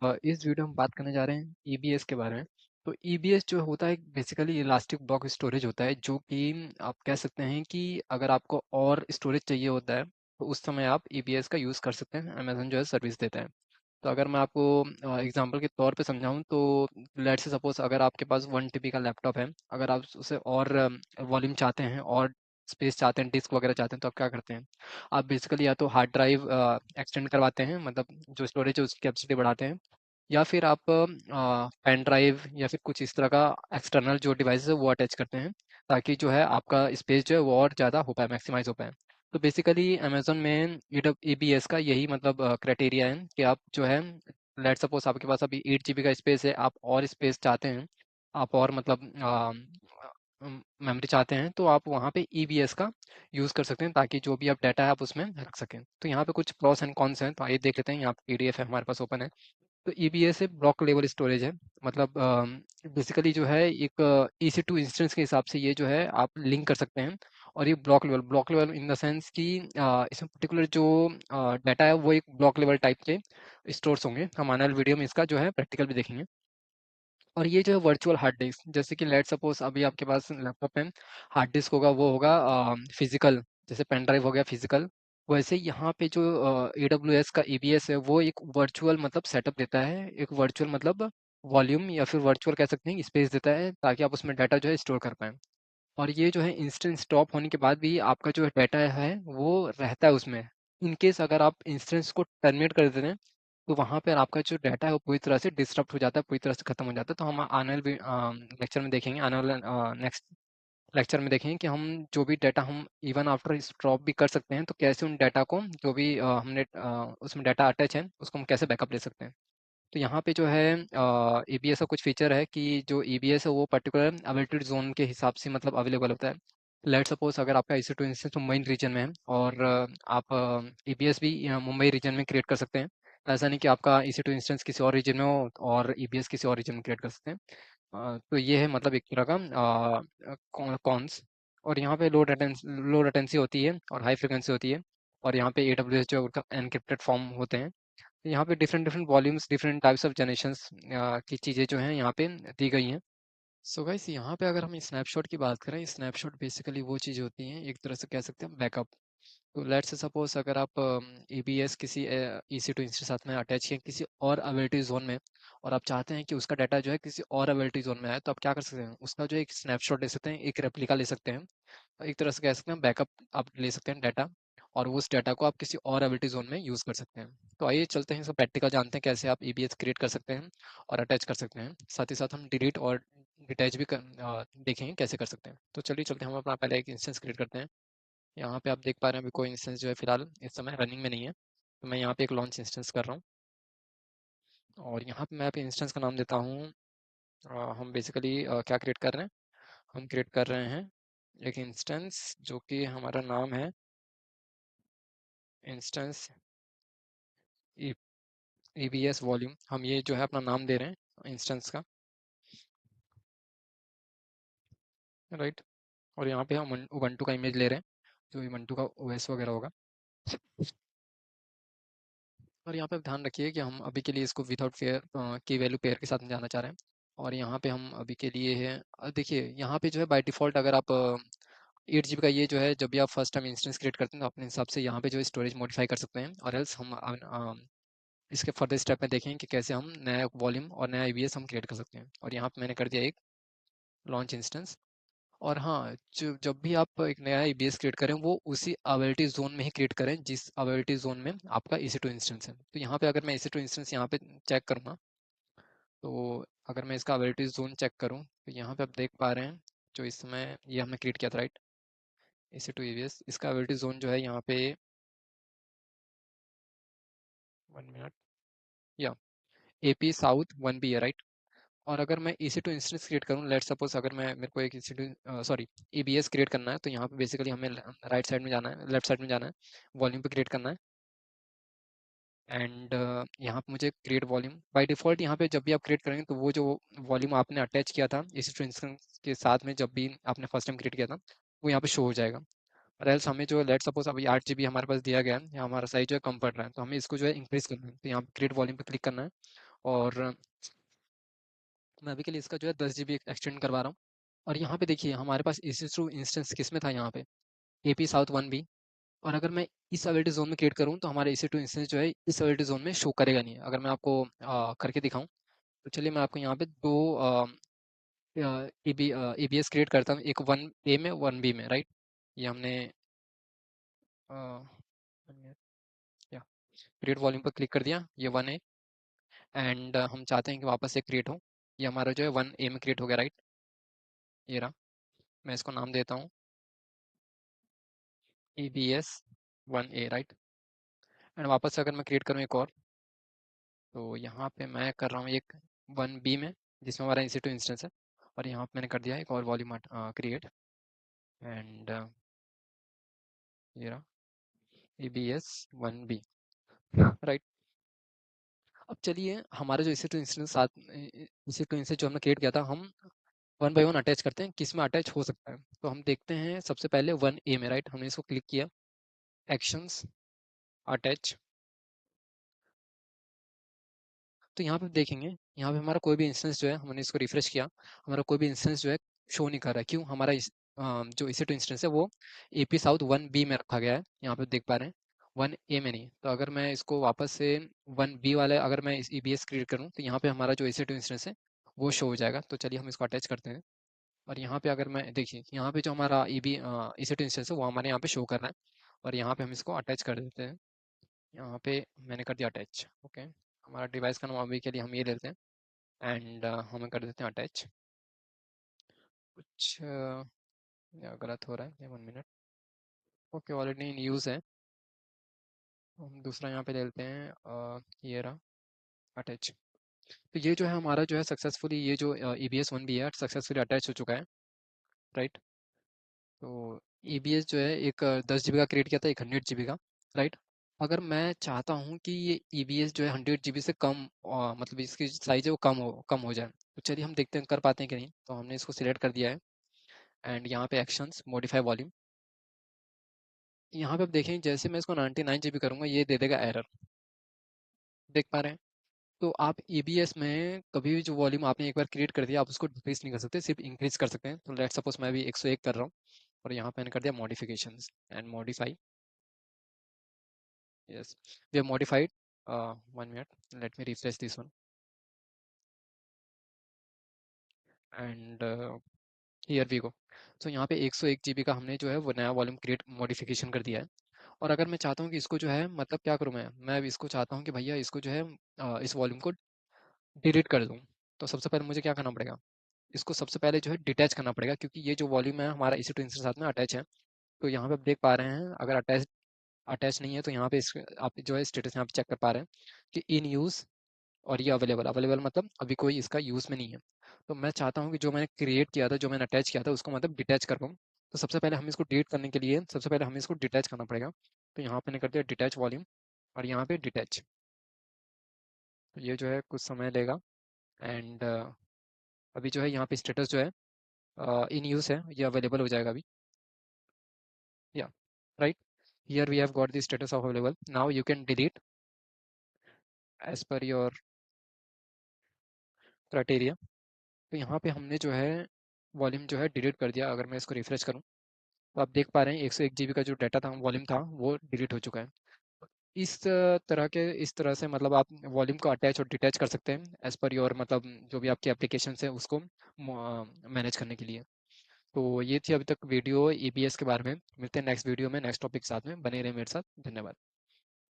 इस वीडियो में बात करने जा रहे हैं ईबीएस के बारे में। तो ईबीएस जो होता है बेसिकली इलास्टिक ब्लॉक स्टोरेज होता है, जो कि आप कह सकते हैं कि अगर आपको और स्टोरेज चाहिए होता है तो उस समय आप ईबीएस का यूज़ कर सकते हैं। अमेजन जो है सर्विस देता है। तो अगर मैं आपको एग्जांपल के तौर पे समझाऊं तो लेट्स से सपोज अगर आपके पास 1 TB का लैपटॉप है, अगर आप उसे और वॉल्यूम चाहते हैं और स्पेस चाहते हैं, डिस्क वगैरह चाहते हैं, तो आप क्या करते हैं? आप बेसिकली या तो हार्ड ड्राइव एक्सटेंड करवाते हैं, मतलब जो स्टोरेज है उसकी कैपेसिटी बढ़ाते हैं, या फिर आप पेन ड्राइव या फिर कुछ इस तरह का एक्सटर्नल जो डिवाइस है वो अटैच करते हैं, ताकि जो है आपका स्पेस जो है वो और ज़्यादा हो पाए, मैक्सिमाइज हो पाए। तो बेसिकली अमेजोन में ईबीएस का यही मतलब क्राइटेरिया है कि आप जो है, लेट सपोज आपके पास अभी 8 GB का स्पेस है, आप और स्पेस चाहते हैं, आप और मतलब मेमोरी चाहते हैं, तो आप वहाँ पे ईबीएस का यूज़ कर सकते हैं, ताकि जो भी आप डाटा है आप उसमें रख सकें। तो यहाँ पे कुछ प्रोस एंड कॉन्स हैं, तो आइए देख लेते हैं। यहाँ पे पीडीएफ है हमारे पास ओपन है। तो ईबीएस एक ब्लॉक लेवल स्टोरेज है, मतलब बेसिकली जो है एक EC2 इंस्टेंस के हिसाब से ये जो है आप लिंक कर सकते हैं। और ये block level in the sense कि इसमें पर्टिकुलर जो डाटा है वो एक ब्लॉक लेवल टाइप के स्टोर्स होंगे। हम आने वाले वीडियो में इसका जो है प्रैक्टिकल भी देखेंगे। और ये जो है वर्चुअल हार्ड डिस्क, जैसे कि लेट सपोज अभी आपके पास लैपटॉप में हार्ड डिस्क होगा, वो होगा फिजिकल, जैसे पेन ड्राइव हो गया फिजिकल। वैसे यहाँ पे जो AWS का EBS है वो एक वर्चुअल मतलब सेटअप देता है, एक वर्चुअल मतलब वॉल्यूम या फिर वर्चुअल कह सकते हैं स्पेस देता है, ताकि आप उसमें डाटा जो है स्टोर कर पाएँ। और ये जो है इंस्टेंट स्टॉप होने के बाद भी आपका जो डाटा है वो रहता है उसमें। इन केस अगर आप इंस्टेंस को टर्मिनेट कर देते हैं, तो वहाँ पर आपका जो डाटा है वो पूरी तरह से डिस्टर्ब हो जाता है, पूरी तरह से खत्म हो जाता है। तो हम आने वाले लेक्चर में देखेंगे, आने वाले नेक्स्ट लेक्चर में देखेंगे कि हम जो भी डाटा हम इवन आफ्टर स्टॉप भी कर सकते हैं, तो कैसे उन डाटा को जो भी हमने उसमें डाटा अटैच है उसको हम कैसे बैकअप ले सकते हैं। तो यहाँ पे जो है ईबीएस का कुछ फीचर है कि जो ईबीएस है वो पर्टिकुलर अवेलेबिलिटी जोन के हिसाब से मतलब अवेलेबल होता है। लेट सपोज अगर आपका EC2 इंस्टेंस मुंबई रीजन में है और आप ईबीएस भी मुंबई रीजन में क्रिएट कर सकते हैं। ऐसा नहीं कि आपका EC2 इंस्टेंस किसी और रीजन में हो और ईबीएस किसी और रीजन में क्रिएट कर सकते हैं। तो ये है मतलब एक तरह का कॉन्स। और यहाँ पे लो लेटेंसी होती है और हाई फ्रिक्वेंसी होती है। और यहाँ पे AWS जो एनक्रिप्टेड फॉर्म होते हैं। तो यहाँ पे different different volumes, different types of generations की चीज़ें जो हैं यहाँ पे दी गई हैं। सो गाइस, यहाँ पे अगर हम स्नैपशॉट की बात करें, स्नैपशॉट बेसिकली वो चीज़ होती हैं, एक तरह से कह सकते हैं बैकअप। तो लेट्स से सपोज अगर आप EBS किसी EC2 इंस्टेंस साथ में अटैच किए किसी और अवेलेबिलिटी जोन में, और आप चाहते हैं कि उसका डाटा जो है किसी और अवेलेबिलिटी जोन में आए, तो आप क्या कर सकते हैं? उसका जो एक स्नैपशॉट ले सकते हैं, एक रेप्लिका ले सकते हैं। एक तरह से कह सकते हैं बैकअप आप ले सकते हैं डाटा, और उस डाटा को आप किसी और एबिलिटी जोन में यूज़ कर सकते हैं। तो आइए चलते हैं, इसका प्रैक्टिकल जानते हैं कैसे आप EBS क्रिएट कर सकते हैं और अटैच कर सकते हैं। साथ ही साथ हम डिलीट और डिटैच भी देखेंगे कैसे कर सकते हैं। तो चलिए चलते हैं, हम अपना पहले एक इंस्टेंस क्रिएट करते हैं। यहाँ पे आप देख पा रहे हैं अभी कोई इंस्टेंस जो है फिलहाल इस समय रनिंग में नहीं है। तो मैं यहाँ पे एक लॉन्च इंस्टेंस कर रहा हूँ, और यहाँ पे मैं अपने इंस्टेंस का नाम देता हूँ हम बेसिकली क्या क्रिएट कर रहे हैं? हम क्रिएट कर रहे हैं एक इंस्टेंस जो कि हमारा नाम है इंस्टेंस EBS वॉल्यूम। हम ये जो है अपना नाम दे रहे हैं इंस्टेंस का, राइट। और यहाँ पे हम उबंटू का इमेज ले रहे हैं, जो उबंटू का OS वगैरह होगा। और यहाँ पे आप ध्यान रखिए कि हम अभी के लिए इसको विदाउट फेयर की वैल्यू पेयर के साथ में जाना चाह रहे हैं। और यहाँ पे हम अभी के लिए है देखिए यहाँ पे जो है बाय डिफ़ॉल्ट अगर आप 8 GB का ये जो है, जब भी आप फर्स्ट टाइम इंस्टेंस क्रिएट करते हैं तो अपने हिसाब से यहाँ पे जो है स्टोरेज मॉडिफाई कर सकते हैं, और एल्स हम इसके फर्दर स्टेप में देखें कि कैसे हम नया वॉल्यूम और नया EBS हम क्रिएट कर सकते हैं। और यहाँ पे मैंने कर दिया एक लॉन्च इंस्टेंस। और हाँ, जब भी आप एक नया EBS क्रिएट करें वो उसी अवेलेबिलिटी जोन में ही क्रिएट करें जिस अवेलेबिलिटी जोन में आपका EC2 इंस्टेंस है। तो यहाँ पे अगर मैं EC2 इंस्टेंस यहाँ पे चेक करूँगा, तो अगर मैं इसका अवेलेबिलिटी जोन चेक करूँ तो यहाँ पे आप देख पा रहे हैं जो इस समय ये हमने क्रिएट किया था, राइट। EC2 EBS, इसका अवेलेबिलिटी जोन जो है यहाँ पे 1 मिनट या AP साउथ 1B है, राइट। और अगर मैं EC2 इंस्टेंस क्रिएट करूँ, लेट सपोज अगर मैं मेरे को एक EC2 सॉरी EBS क्रिएट करना है, तो यहाँ पे बेसिकली हमें राइट साइड में जाना है, लेफ्ट साइड में जाना है, वॉल्यूम पे क्रिएट करना है। एंड यहाँ पे मुझे क्रिएट वॉल्यूम बाय डिफ़ॉल्ट, यहाँ पे जब भी आप क्रिएट करेंगे तो वो जो वॉल्यूम आपने अटैच किया था EC2 इंस्टेंस के साथ में, जब भी आपने फर्स्ट टाइम क्रिएट किया था, वो यहाँ पे शो हो जाएगा। और एल्स हमें जो लेट सपोज अभी 8 GB हमारे पास दिया गया है, या हमारा साइज जो है कम पड़ रहा है, तो हमें इसको जो है इंक्रीज़ करना है। तो यहाँ पे क्रिएट वॉल्यूम पे क्लिक करना है, और मैं अभी के लिए इसका जो है 10 GB एक्सटेंड करवा रहा हूँ। और यहाँ पे देखिए हमारे पास EC2 इंस्टेंस किस में था यहाँ पे, AP साउथ 1B। और अगर मैं इस अवेलेबिलिटी जोन में क्रिएट करूँ तो हमारा EC2 इंस्टेंस जो है इस अवेलेबिलिटी जोन में शो करेगा नहीं। अगर मैं आपको करके दिखाऊँ तो चलिए मैं आपको यहाँ पे दो EBS क्रिएट करता हूँ, एक 1A में 1B में, राइट। ये हमने या क्रिएट वॉल्यूम पर क्लिक कर दिया, ये 1A। एंड हम चाहते हैं कि वापस से क्रिएट हो। ये हमारा जो है 1A में क्रिएट हो गया, राइट। ये रहा, मैं इसको नाम देता हूँ EBS 1A, राइट। एंड वापस से अगर मैं क्रिएट करूँ एक और, तो यहाँ पे मैं कर रहा हूँ एक 1B में जिसमें हमारा EC2 इंस्टेंस है। और यहाँ पे मैंने कर दिया एक और वॉल्यूम क्रिएट। एंड ये रहा EBS 1B, राइट। अब चलिए हमारा जो EC2 इंस्टेंस साथ EC2 इंस्टेंस जो हमने क्रिएट किया था, हम वन बाई वन अटैच करते हैं, किस में अटैच हो सकता है। तो हम देखते हैं सबसे पहले 1A में, राइट। हमने इसको क्लिक किया, एक्शंस, अटैच। तो यहाँ पे देखेंगे, यहाँ पे हमारा कोई भी इंस्टेंस जो है, हमने इसको रिफ्रेश किया, हमारा कोई भी इंस्टेंस जो है शो नहीं कर रहा है। क्यों? हमारा जो EC2 इंस्टेंस है वो AP साउथ 1B में रखा गया है, यहाँ पे देख पा रहे हैं, 1A में नहीं। तो अगर मैं इसको वापस से 1B वाले अगर मैं इस EBS क्रिएट करूँ तो यहाँ पे हमारा जो EC2 इंस्टेंस है वो शो हो जाएगा। तो चलिए हम इसको अटैच करते हैं। और यहाँ पे अगर मैं देखिए, यहाँ पे जो हमारा EC2 इंस्टेंस है वो हमारे यहाँ पे शो कर रहा है। और यहाँ पे हम इसको अटैच कर देते हैं। यहाँ पे मैंने कर दिया अटैच, ओके। हमारा डिवाइस का नाम अभी के लिए हम ये लेते हैं। एंड हम कर देते हैं अटैच। कुछ या गलत हो रहा है, 1 minute. Okay, already in use है। हम दूसरा यहाँ पे ले लेते हैं, ये रहा अटैच। तो ये जो है हमारा जो है सक्सेसफुली, ये जो EBS 1B है सक्सेसफुली अटैच हो चुका है, राइट। तो EBS जो है एक 10 GB का क्रिएट किया था, एक 100 GB का, राइट। अगर मैं चाहता हूँ कि ये EBS जो है 100 GB से कम, मतलब इसकी साइज है वो कम हो जाए, तो चलिए हम देखते हैं कर पाते हैं कि नहीं। तो हमने इसको सिलेक्ट कर दिया है। एंड यहाँ पे एक्शंस, मॉडिफाई वॉल्यूम। यहाँ पे आप देखें, जैसे मैं इसको 99 GB करूँगा ये दे देगा एरर, देख पा रहे हैं। तो आप EBS में कभी भी जो वॉल्यूम आपने एक बार क्रिएट कर दिया आप उसको डिक्रीज नहीं कर सकते, सिर्फ इंक्रीज कर सकते हैं। तो लेट सपोज मैं अभी 101 कर रहा हूँ और यहाँ पे मैंने कर दिया modifications and modify. Yes, we have modified. 1 minute, let me refresh this one. And here we go. तो यहाँ पे 101 GB का हमने जो है वो नया वॉल्यूम क्रिएट मॉडिफिकेशन कर दिया है। और अगर मैं चाहता हूँ कि इसको जो है, मतलब क्या करूँ मैं अब इसको चाहता हूँ कि भैया इसको जो है इस वॉल्यूम को डिलीट कर दूँ। तो सबसे पहले मुझे क्या करना पड़ेगा, इसको सबसे पहले जो है डिटैच करना पड़ेगा, क्योंकि ये जो वॉल्यूम है हमारा इसी ट्विन के साथ में अटैच है। तो यहाँ पे आप देख पा रहे हैं, अगर अटैच अटैच नहीं है तो यहाँ पे आप जो है स्टेटस यहाँ पे चेक कर पा रहे हैं कि इन यूज़, और ये अवेलेबल अवेलेबल मतलब अभी कोई इसका यूज़ में नहीं है। तो मैं चाहता हूँ कि जो मैंने क्रिएट किया था, जो मैंने अटैच किया था उसको मतलब डिटैच कर पाऊँ। तो सबसे पहले हम इसको डिलीट करने के लिए सबसे पहले हमें इसको डिटैच करना पड़ेगा। तो यहाँ पे मैंने कर दिया डिटैच वॉल्यूम और यहाँ पे डिटैच। तो ये जो है कुछ समय लेगा। एंड अभी जो है यहाँ पे स्टेटस जो है इन यूज़ है, ये अवेलेबल हो जाएगा अभी। या right, here we have got the status of available. Now you can delete as per your criteria. तो यहाँ पे हमने जो है वॉल्यूम जो है डिलीट कर दिया। अगर मैं इसको रिफ्रेश करूँ तो आप देख पा रहे हैं 101 GB का जो डाटा था, वॉल्यूम था, वो डिलीट हो चुका है। इस तरह से मतलब आप वॉल्यूम को अटैच और डिटैच कर सकते हैं एज पर योर, मतलब जो भी आपकी एप्लीकेशन है उसको मैनेज करने के लिए। तो ये थी अभी तक वीडियो EBS के बारे में। मिलते हैं नेक्स्ट वीडियो में नेक्स्ट टॉपिक के साथ में, बने रहे मेरे साथ। धन्यवाद।